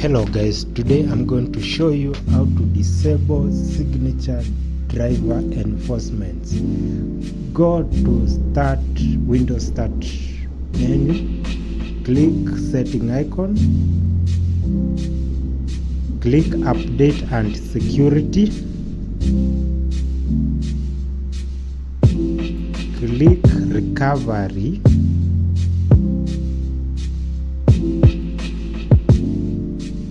Hello guys, today I'm going to show you how to disable signature driver enforcements. Go to Start, Windows Start menu, click Setting icon, click Update and Security, click Recovery,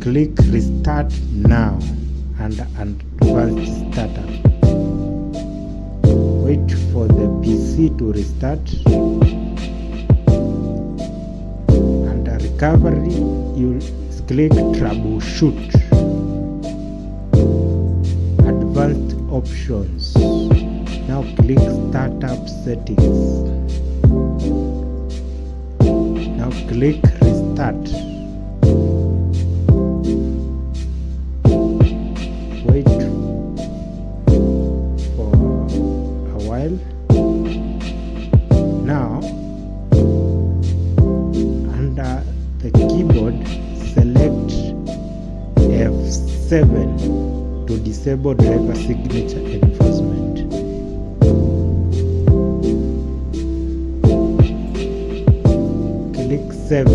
click Restart Now and Advanced Startup. Wait for the PC to restart. Under Recovery, you'll click Troubleshoot. Advanced Options. Now click Startup Settings. Now click Restart. Wait for a while. Now, under the keyboard, select F7 to disable driver signature enforcement. Click 7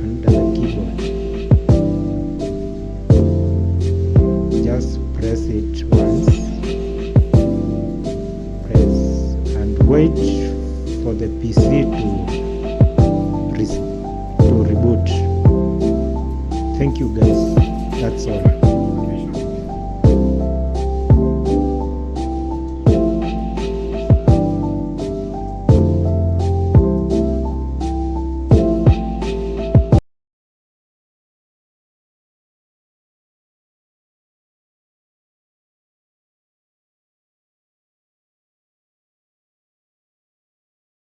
under the keyboard. Just press it once, press and wait for the PC to reboot. Thank you guys, that's all.